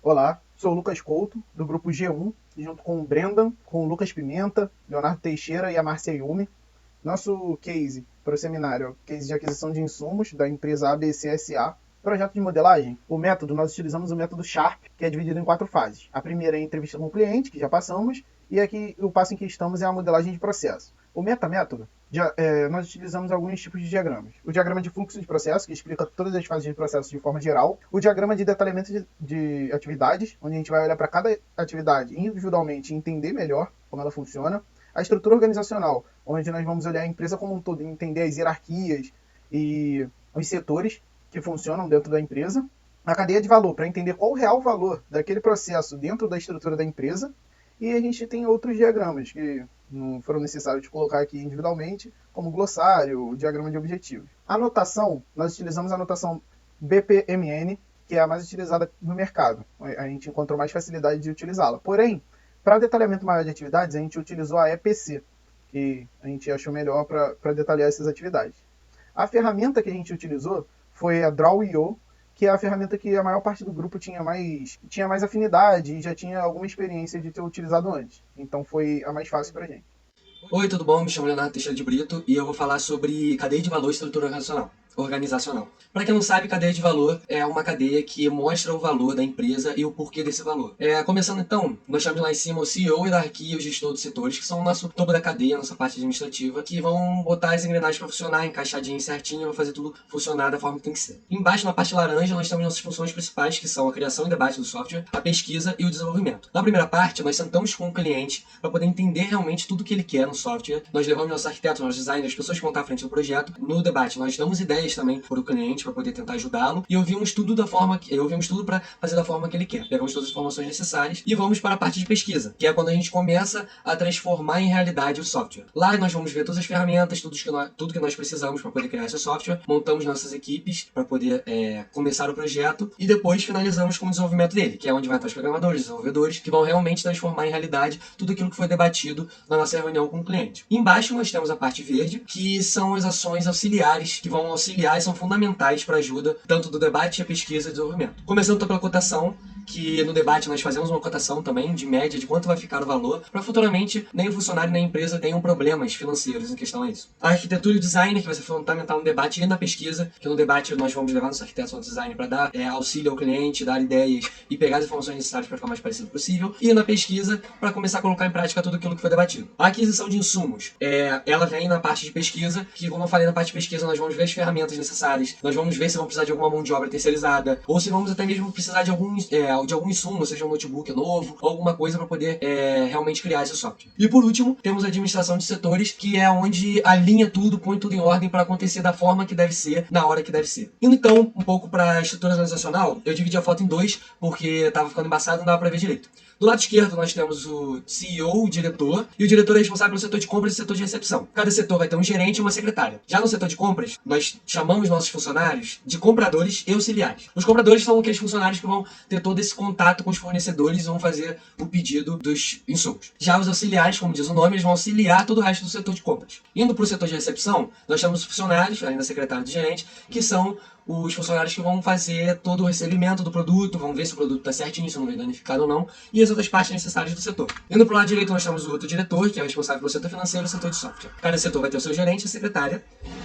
Olá, sou o Lucas Couto, do grupo G1, junto com o Brendan, com o Lucas Pimenta, Leonardo Teixeira e a Márcia Yumi. Nosso case para o seminário é o case de aquisição de insumos da empresa ABCSA. Projeto de modelagem, o método, nós utilizamos o método SHARP, que é dividido em 4 fases. A primeira é a entrevista com o cliente, que já passamos, e aqui o passo em que estamos é a modelagem de processo. O metamétodo, nós utilizamos alguns tipos de diagramas. O diagrama de fluxo de processo, que explica todas as fases de processo de forma geral. O diagrama de detalhamento de atividades, onde a gente vai olhar para cada atividade individualmente e entender melhor como ela funciona. A estrutura organizacional, onde nós vamos olhar a empresa como um todo e entender as hierarquias e os setores que funcionam dentro da empresa. A cadeia de valor, para entender qual o real valor daquele processo dentro da estrutura da empresa. E a gente tem outros diagramas que não foram necessários de colocar aqui individualmente, como glossário, diagrama de objetivos. A notação, nós utilizamos a notação BPMN, que é a mais utilizada no mercado. A gente encontrou mais facilidade de utilizá-la. Porém, para detalhamento maior de atividades, a gente utilizou a EPC, que a gente achou melhor para detalhar essas atividades. A ferramenta que a gente utilizou foi a Draw.io, que é a ferramenta que a maior parte do grupo tinha mais afinidade e já tinha alguma experiência de ter utilizado antes. Então foi a mais fácil para a gente. Oi, tudo bom? Me chamo Leonardo Teixeira de Brito e eu vou falar sobre cadeia de valor e estrutura organizacional. Para quem não sabe, cadeia de valor é uma cadeia que mostra o valor da empresa e o porquê desse valor. Começando então, nós chamamos lá em cima o CEO, hierarquia e o gestor dos setores, que são o nosso topo da cadeia, a nossa parte administrativa, que vão botar as engrenagens para funcionar, encaixadinho certinho, vão fazer tudo funcionar da forma que tem que ser. Embaixo, na parte laranja, nós temos nossas funções principais, que são a criação e debate do software, a pesquisa e o desenvolvimento. Na primeira parte, nós sentamos com o cliente para poder entender realmente tudo que ele quer no software. Nós levamos nossos arquitetos, nossos designers, as pessoas que vão estar à frente do projeto. No debate, nós damos ideias também para o cliente, para poder tentar ajudá-lo, e ouvimos tudo para fazer da forma que ele quer. Pegamos todas as informações necessárias e vamos para a parte de pesquisa, que é quando a gente começa a transformar em realidade o software. Lá nós vamos ver todas as ferramentas, tudo que nós precisamos para poder criar esse software, montamos nossas equipes para poder começar o projeto e depois finalizamos com o desenvolvimento dele, que é onde vai estar os programadores, desenvolvedores, que vão realmente transformar em realidade tudo aquilo que foi debatido na nossa reunião com o cliente. Embaixo nós temos a parte verde, que são as ações auxiliares, que vão auxiliar e são fundamentais para a ajuda tanto do debate, a pesquisa e desenvolvimento. Começando então pela cotação, que no debate nós fazemos uma cotação também de média de quanto vai ficar o valor, para futuramente nem o funcionário nem a empresa tenham problemas financeiros em questão a isso. A arquitetura e o design, que vai ser fundamental no debate e na pesquisa, que no debate nós vamos levar nossos arquitetos ao design para dar auxílio ao cliente, dar ideias e pegar as informações necessárias para ficar o mais parecido possível, e na pesquisa para começar a colocar em prática tudo aquilo que foi debatido. A aquisição de insumos, ela vem na parte de pesquisa, que como eu falei, na parte de pesquisa nós vamos ver as ferramentas necessárias, nós vamos ver se vamos precisar de alguma mão de obra terceirizada, ou se vamos até mesmo precisar de algum insumo, seja um notebook novo, ou alguma coisa para poder realmente criar esse software. E por último, temos a administração de setores, que é onde alinha tudo, põe tudo em ordem para acontecer da forma que deve ser, na hora que deve ser. Indo então um pouco para a estrutura organizacional, eu dividi a foto em dois, porque estava ficando embaçado e não dava para ver direito. Do lado esquerdo nós temos o CEO, o diretor, e o diretor é responsável pelo setor de compras e setor de recepção. Cada setor vai ter um gerente e uma secretária. Já no setor de compras, nós chamamos nossos funcionários de compradores e auxiliares. Os compradores são aqueles funcionários que vão ter todo esse contato com os fornecedores e vão fazer o pedido dos insumos. Já os auxiliares, como diz o nome, eles vão auxiliar todo o resto do setor de compras. Indo para o setor de recepção, nós temos os funcionários, além da secretária e do gerente, que são os funcionários que vão fazer todo o recebimento do produto, vão ver se o produto está certinho, se não vem danificado ou não, e as outras partes necessárias do setor. Indo para o lado direito, nós temos o outro diretor, que é o responsável pelo setor financeiro e o setor de software. Cada setor vai ter o seu gerente e a secretária.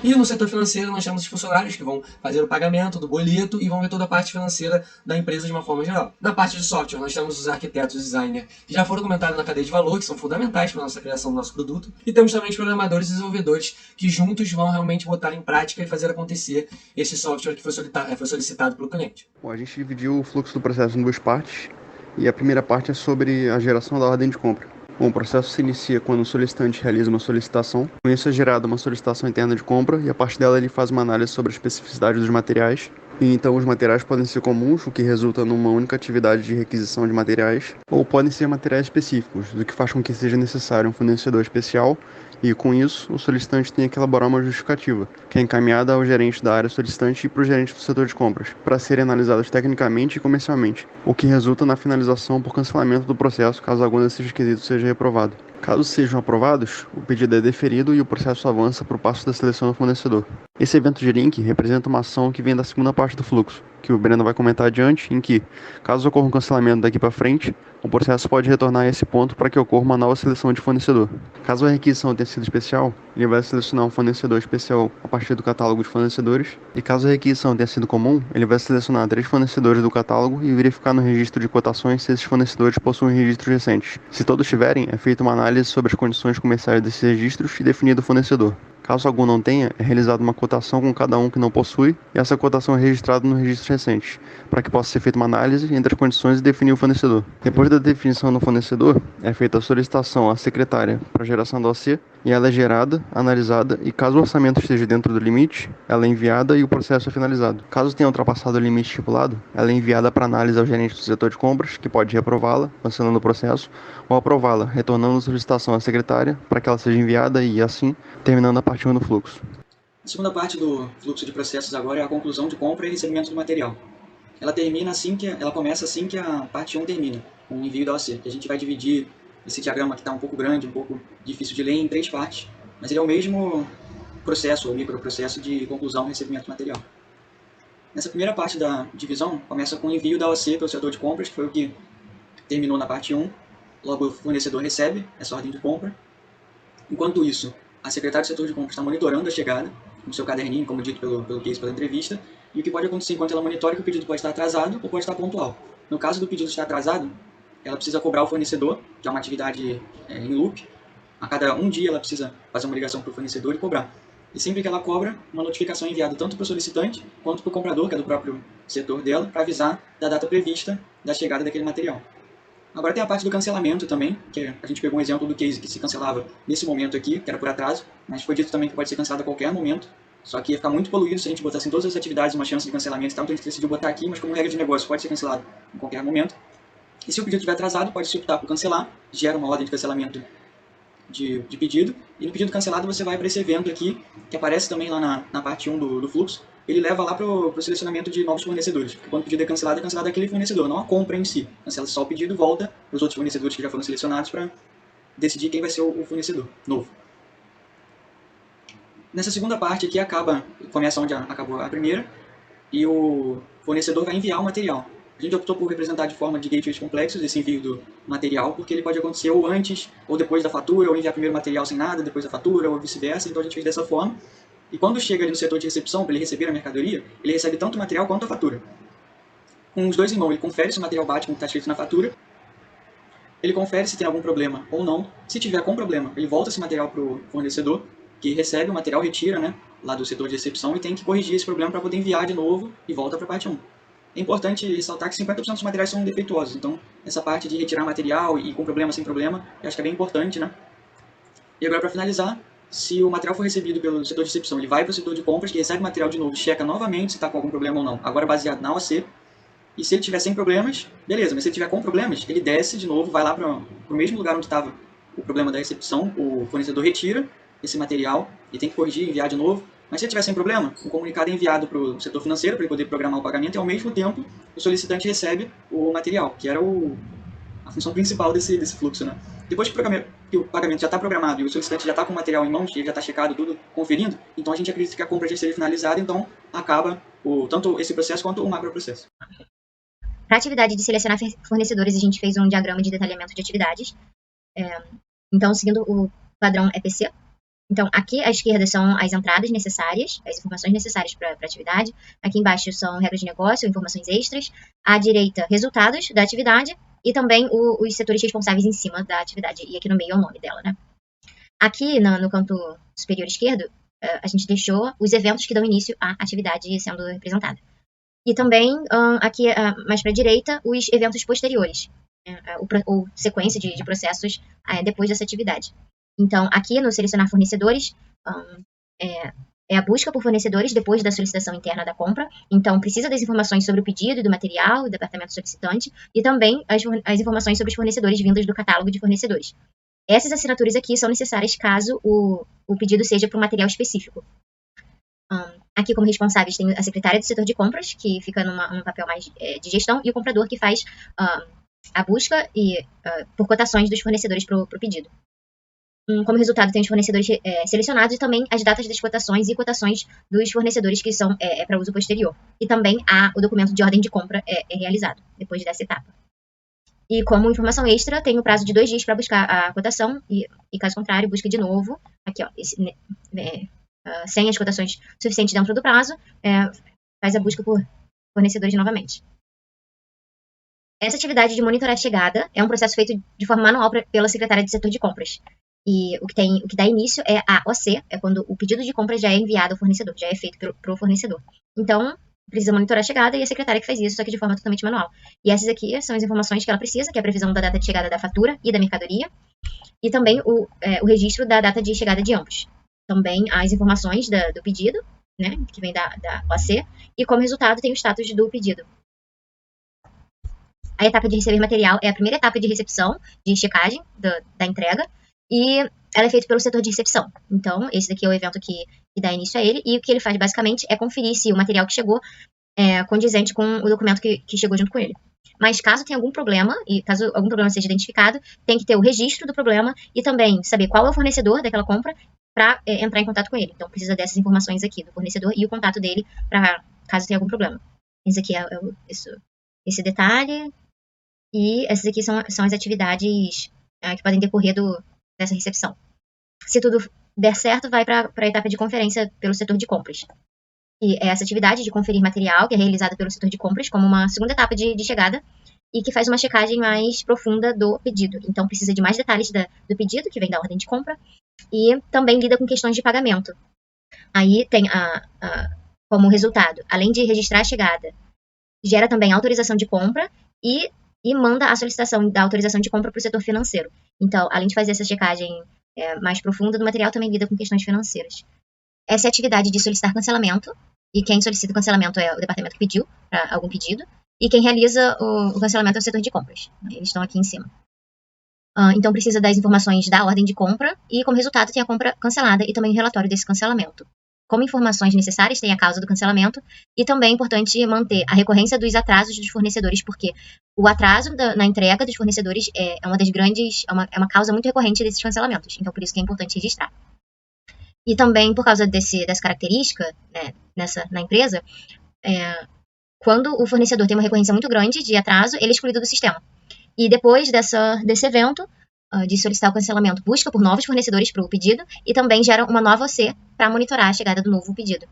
E no setor financeiro, nós temos os funcionários que vão fazer o pagamento do boleto e vão ver toda a parte financeira da empresa de uma forma geral. Na parte de software, nós temos os arquitetos e designers, que já foram comentados na cadeia de valor, que são fundamentais para a nossa criação do nosso produto. E temos também os programadores e desenvolvedores, que juntos vão realmente botar em prática e fazer acontecer esse software que foi solicitado pelo cliente. Bom, a gente dividiu o fluxo do processo em duas partes, e a primeira parte é sobre a geração da ordem de compra. Bom, o processo se inicia quando o solicitante realiza uma solicitação. Com isso é gerada uma solicitação interna de compra, e a partir dela ele faz uma análise sobre a especificidade dos materiais. E então os materiais podem ser comuns, o que resulta numa única atividade de requisição de materiais, ou podem ser materiais específicos, o que faz com que seja necessário um fornecedor especial, e com isso o solicitante tem que elaborar uma justificativa, que é encaminhada ao gerente da área solicitante e para o gerente do setor de compras, para serem analisadas tecnicamente e comercialmente, o que resulta na finalização por cancelamento do processo caso algum desses requisitos seja reprovado. Caso sejam aprovados, o pedido é deferido e o processo avança para o passo da seleção do fornecedor. Esse evento de link representa uma ação que vem da segunda parte do fluxo, que o Breno vai comentar adiante, em que, caso ocorra um cancelamento daqui para frente, o processo pode retornar a esse ponto para que ocorra uma nova seleção de fornecedor. Caso a requisição tenha sido especial, ele vai selecionar um fornecedor especial a partir do catálogo de fornecedores, e caso a requisição tenha sido comum, ele vai selecionar 3 fornecedores do catálogo e verificar no registro de cotações se esses fornecedores possuem registros recentes. Se todos tiverem, é feita uma análise sobre as condições comerciais desses registros e definido o fornecedor. Caso algum não tenha, é realizada uma cotação com cada um que não possui, e essa cotação é registrada no registro recente, para que possa ser feita uma análise entre as condições e definir o fornecedor. Depois da definição do fornecedor, é feita a solicitação à secretária para geração do OC, e ela é gerada, analisada, e caso o orçamento esteja dentro do limite, ela é enviada e o processo é finalizado. Caso tenha ultrapassado o limite estipulado, ela é enviada para análise ao gerente do setor de compras, que pode reprová-la, cancelando o processo, ou aprová-la, retornando a solicitação à secretária para que ela seja enviada e, assim, terminando a parte 1 do fluxo. A segunda parte do fluxo de processos agora é a conclusão de compra e recebimento do material. Ela começa assim que a parte 1 termina, com o envio da OC, que a gente vai dividir esse diagrama que está um pouco grande, um pouco difícil de ler, em 3 partes, mas ele é o mesmo processo, ou microprocesso de conclusão e recebimento do material. Nessa primeira parte da divisão, começa com o envio da OC pelo setor de compras, que foi o que terminou na parte 1, logo o fornecedor recebe essa ordem de compra. Enquanto isso, a secretária do setor de compras está monitorando a chegada, no seu caderninho, como dito pelo case, pela entrevista, e o que pode acontecer enquanto ela monitora é que o pedido pode estar atrasado ou pode estar pontual. No caso do pedido estar atrasado, ela precisa cobrar o fornecedor, que é uma atividade em loop. A cada um dia ela precisa fazer uma ligação para o fornecedor e cobrar. E sempre que ela cobra, uma notificação é enviada tanto para o solicitante quanto para o comprador, que é do próprio setor dela, para avisar da data prevista da chegada daquele material. Agora tem a parte do cancelamento também, que a gente pegou um exemplo do case que se cancelava nesse momento aqui, que era por atraso, mas foi dito também que pode ser cancelado a qualquer momento, só que ia ficar muito poluído se a gente botasse em todas as atividades uma chance de cancelamento e tal, então a gente decidiu botar aqui, mas como regra de negócio pode ser cancelado em qualquer momento. E se o pedido estiver atrasado, pode se optar por cancelar, gera uma ordem de cancelamento de pedido, e no pedido cancelado você vai para esse evento aqui, que aparece também lá na parte 1 do fluxo, ele leva lá para o selecionamento de novos fornecedores, porque quando o pedido é cancelado aquele fornecedor, não a compra em si. Cancela só o pedido e volta para os outros fornecedores que já foram selecionados para decidir quem vai ser o fornecedor novo. Nessa segunda parte aqui começa onde acabou a primeira, e o fornecedor vai enviar o material. A gente optou por representar de forma de gateways complexos esse envio do material, porque ele pode acontecer ou antes, ou depois da fatura, ou enviar primeiro o material sem nada, depois da fatura, ou vice-versa, então a gente fez dessa forma. E quando chega ali no setor de recepção, para ele receber a mercadoria, ele recebe tanto o material quanto a fatura. Com os dois em mão, ele confere se o material bate com o que está escrito na fatura, ele confere se tem algum problema ou não. Se tiver com problema, ele volta esse material para o fornecedor, que recebe o material, retira, lá do setor de recepção, e tem que corrigir esse problema para poder enviar de novo e volta para a parte 1. É importante ressaltar que 50% dos materiais são defeituosos, então essa parte de retirar material e com problema, sem problema, eu acho que é bem importante, E agora, para finalizar, se o material for recebido pelo setor de recepção, ele vai para o setor de compras, que recebe o material de novo, checa novamente se está com algum problema ou não, agora baseado na OC, e se ele tiver sem problemas, beleza, mas se ele tiver com problemas, ele desce de novo, vai lá para o mesmo lugar onde estava o problema da recepção, o fornecedor retira esse material e tem que corrigir, enviar de novo. Mas se ele tiver sem problema, o comunicado é enviado para o setor financeiro para ele poder programar o pagamento e ao mesmo tempo o solicitante recebe o material, que era a função principal desse fluxo. Depois que o pagamento já está programado e o solicitante já está com o material em mãos, ele já está checado tudo, conferindo, então a gente acredita que a compra já esteja finalizada, então acaba tanto esse processo quanto o macroprocesso. Para a atividade de selecionar fornecedores, a gente fez um diagrama de detalhamento de atividades. Então, seguindo o padrão EPC. Então, aqui à esquerda são as entradas necessárias, as informações necessárias para a atividade. Aqui embaixo são regras de negócio, informações extras. À direita, resultados da atividade. E também os setores responsáveis em cima da atividade. E aqui no meio é o nome dela, Aqui no canto superior esquerdo, a gente deixou os eventos que dão início à atividade sendo representada. E também, aqui mais para a direita, os eventos posteriores. Ou sequência de processos depois dessa atividade. Então, aqui no selecionar fornecedores, é a busca por fornecedores depois da solicitação interna da compra. Então, precisa das informações sobre o pedido e do material, do departamento solicitante, e também as informações sobre os fornecedores vindas do catálogo de fornecedores. Essas assinaturas aqui são necessárias caso o pedido seja para um material específico. Aqui, como responsáveis, tem a secretária do setor de compras, que fica num papel mais de gestão, e o comprador, que faz a busca por cotações dos fornecedores para o pedido. Como resultado, tem os fornecedores selecionados e também as datas das cotações e cotações dos fornecedores que são para uso posterior. E também o documento de ordem de compra é realizado depois dessa etapa. E como informação extra, tem o prazo de 2 dias para buscar a cotação e caso contrário, busca de novo, aqui ó, sem as cotações suficientes dentro do prazo, faz a busca por fornecedores novamente. Essa atividade de monitorar a chegada é um processo feito de forma manual pela secretária de setor de compras. E o que dá início é a OC, é quando o pedido de compra já é enviado ao fornecedor, já é feito pelo fornecedor. Então, precisa monitorar a chegada e a secretária que faz isso, só que de forma totalmente manual. E essas aqui são as informações que ela precisa, que é a previsão da data de chegada da fatura e da mercadoria, e também o registro da data de chegada de ambos. Também as informações do pedido, né, que vem da OC, e como resultado tem o status do pedido. A etapa de receber material é a primeira etapa de recepção, de checagem da entrega, e ela é feita pelo setor de recepção. Então, esse daqui é o evento que dá início a ele, e o que ele faz basicamente é conferir se o material que chegou é condizente com o documento que chegou junto com ele. Mas caso tenha algum problema, e caso algum problema seja identificado, tem que ter o registro do problema e também saber qual é o fornecedor daquela compra para entrar em contato com ele. Então, precisa dessas informações aqui, do fornecedor e o contato dele, para caso tenha algum problema. Esse aqui é esse detalhe, e essas aqui são as atividades que podem decorrer dessa recepção. Se tudo der certo, vai para a etapa de conferência pelo setor de compras. E é essa atividade de conferir material, que é realizada pelo setor de compras, como uma segunda etapa de chegada, e que faz uma checagem mais profunda do pedido. Então, precisa de mais detalhes do pedido, que vem da ordem de compra, e também lida com questões de pagamento. Aí tem como resultado, além de registrar a chegada, gera também a autorização de compra e manda a solicitação da autorização de compra para o setor financeiro. Então, além de fazer essa checagem mais profunda do material, também lida com questões financeiras. Essa é a atividade de solicitar cancelamento, e quem solicita o cancelamento é o departamento que pediu para algum pedido, e quem realiza o cancelamento é o setor de compras. Eles estão aqui em cima. Então, precisa das informações da ordem de compra, e como resultado tem a compra cancelada e também o relatório desse cancelamento. Como informações necessárias, tem a causa do cancelamento, e também é importante manter a recorrência dos atrasos dos fornecedores, porque o atraso na entrega dos fornecedores é uma das grandes, é uma causa muito recorrente desses cancelamentos. Então, por isso que é importante registrar. E também, por causa dessa característica, né, na empresa, quando o fornecedor tem uma recorrência muito grande de atraso, ele é excluído do sistema. E depois desse evento, de solicitar o cancelamento, busca por novos fornecedores para o pedido e também gera uma nova OC para monitorar a chegada do novo pedido.